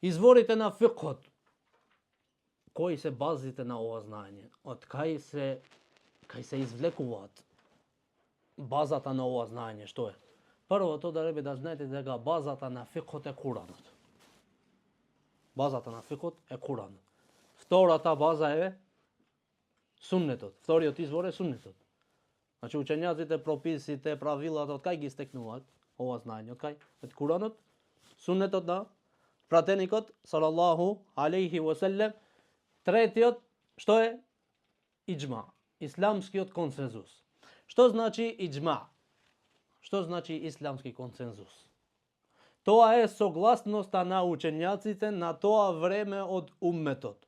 Изворите на фикхот, кои се базите на ова знаење? Од кај се извлекуваат базата на ова знаење? Што е? Првото да знаете дека базата на фикхот е Куранот. Базата на фикхот е Куранот. Втората база е суннетот. Вториот извор е суннетот. Значи учењаците, прописите, правилата, од кај ги стекнуваат ова знаење? Од кај? Од Куранот, суннетот на пратеникот салаллаху алейхи ва селем. Третиот, што е? Иџма, исламскиот консензус. Што значи иџма? Што значи исламски консензус? Тоа е согласноста на учењаците на тоа време од умметот.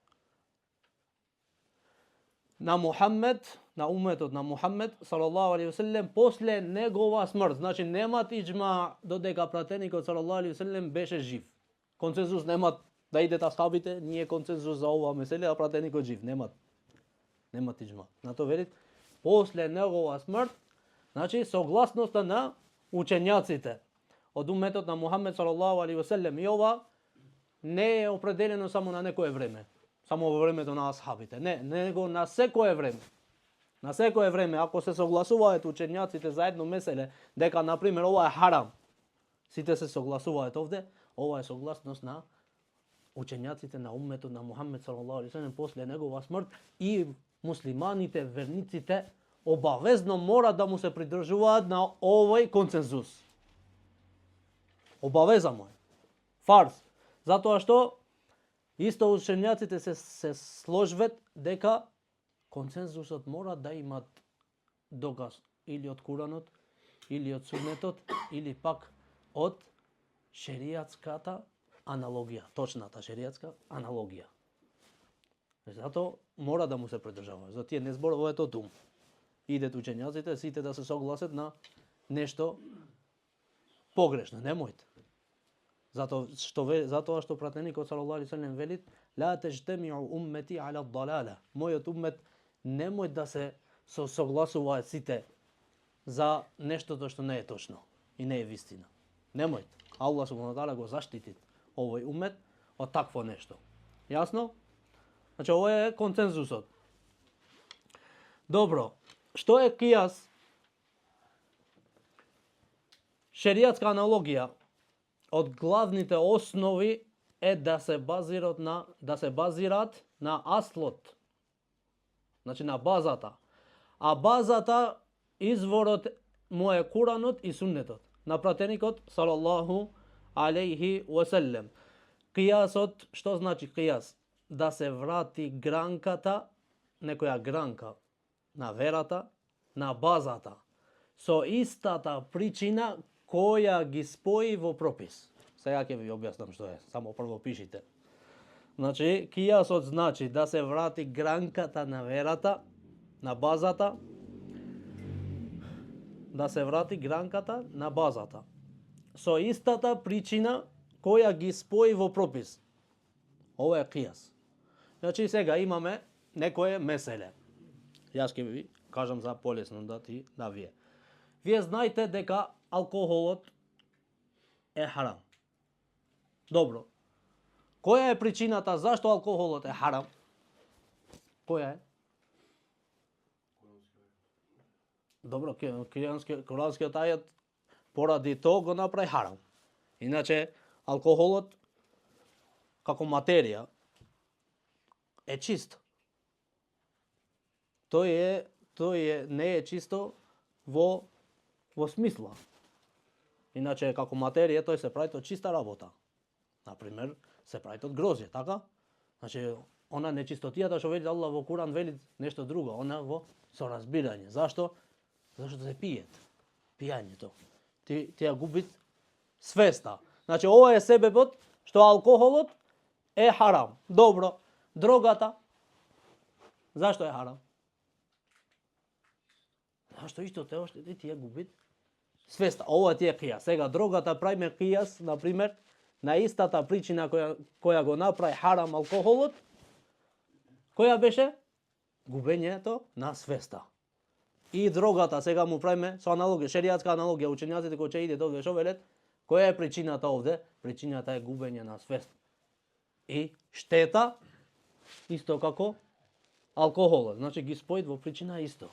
На умметот на Мухаммед салаллаху алейхи ва селем после негова смрт. Значи немат иџма додека пратеникот салаллаху алейхи ва селем беше жив. Консензус немат да идат асхабите, ние консензус за ова меселе, а пратеникот жив. Немат иџма. На тоа велит после негова смрт, значи согласноста на учењаците од умметот на Мухаммед салаллаху алейхи ва селем. И ова не е определено само на некое време, само во времето на асхабите. Не, него на секое време. На секое време, ако се согласуваат учењаците за едно меселе, дека, например, ова е харам, сите се согласуваат овде, ова е согласност на учењаците на умметот на Мухаммед салаллаху алейхи ва селем после негова смрт, и муслиманите, верниците, обавезно мора да му се придржуваат на овој консензус. Обавеза му е. Фарз. Затоа што исто учењаците се сложват дека консензусот мора да имат доказ или од Куранот, или од суннетот, или пак од шеријатската аналогија, точната шеријатска аналогија. Затоа мора да му се придржава. За тие не зборовете од ум. Идет учењаците сите да се согласат на нешто погрешно. Немојте. Затоа што пратеникот салаллаху алейхи ва селем велит: "Ла тажтамиу уммети ала далала." Мојот уммет немој да се согласуваат сите за нештото што не е точно и не е вистина. Немојте. Аллах субхана ва таала го заштити овој уммет од такво нешто. Јасно? Значи ова е консензусот. Добро. Што е кијас? Шеријатска аналогија од главните основи е да се базираат на аслот. Значи на базата. А базата, изворот му е Куранот и суннетот на пратеникот салаллаху алейхи ва селем. Кијасот, што значи кијас? Да се врати гранката, некоја гранка на верата, на базата, со истата причина која ги спои во пропис. Сега ќе ви објаснам што е, само прво пишите. Значи, кијасот значи да се врати гранката на верата, на базата, да се врати гранката на базата, со истата причина која ги спои во пропис. Ова е кијас. Значи, сега имаме некое меселе. Јас ќе ви кажам за полесно да вие. Вие знаете дека алкохолот е харам. Добро. Која е причината зашто алкохолот е харам? Која е? Добро, Куранскиот ајат поради тоа го направи харам. Иначе алкохолот како материја е чист. Тој не е чисто во смисла. Иначе како материја тој се прави од чиста работа. Например, се прави од грозје, така? Значи, она нечистотијата што вели Аллах во Куран вели нешто друго, она во соразбирање. Зашто? Зашто се пијат. Пијањето. Ти ја губит свеста. Значи, ова е себебот што алкохолот е харам. Добро. Дрогата. Зашто е харам? Зашто исто тоа што ти ја губит свеста. Ова ти е кијас. Сега дрогата правиме кијас, например, на истата причина која го направи харам алкохолот, која беше губењето на свеста. И дрогата сега му правиме со аналогија, шеријатска аналогија, учењаците кои ќе идат овде што велат, која е причината овде? Причината е губење на свест. и штета исто како алкохолот. Значи ги спојат во причина исто.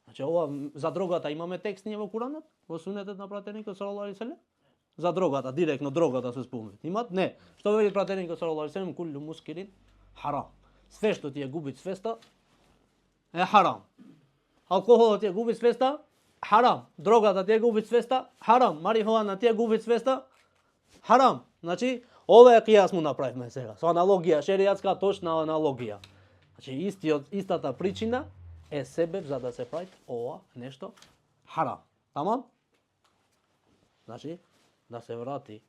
Значи ова за дрогата имаме текст ние во Куранот, во сунетот на пратеникот салаллаху алейхи веселем. За дрогата, директно дрогата се спомнет. Имат? Не. Што вели пратеникот салаллаху алейхи веселем? Куллу мускирин харам. Све што ти ја губи свеста е харам. Алкохолот ти ја губи свеста, харам. Дрогата ти ја губи свеста, харам. Марихуана ти ја губи свеста, харам. Значи, ова е кијас му направивме сега. Со аналогија, шеријатска точна аналогија. Значи, истата причина е себеб за да се прави ова нешто харам. Тамам? Значи, да се врати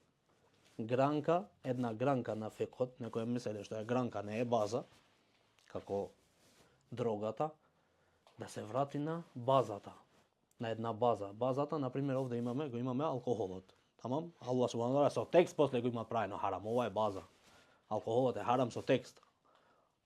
гранка, една гранка на фекот, некој мислеле што е гранка, не е база, како дрогата, да се врати на базата, на една база. Базата, например, овде имаме алкохолот. Тамам? Аллах субхана ва таала со текст после го има правено харам, ова е база. Алкохолот е харам со текст.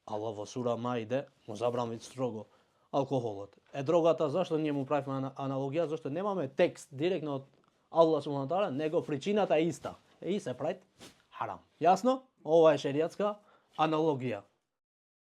Аллах во сура Маиде му забрани строго алкохолот. Дрогата, зашто ние му правиме аналогија? Зашто немаме текст директно од Аллах субхана ва таала, него причината е иста. И се прави харам. Јасно? Ова е шеријатска аналогија.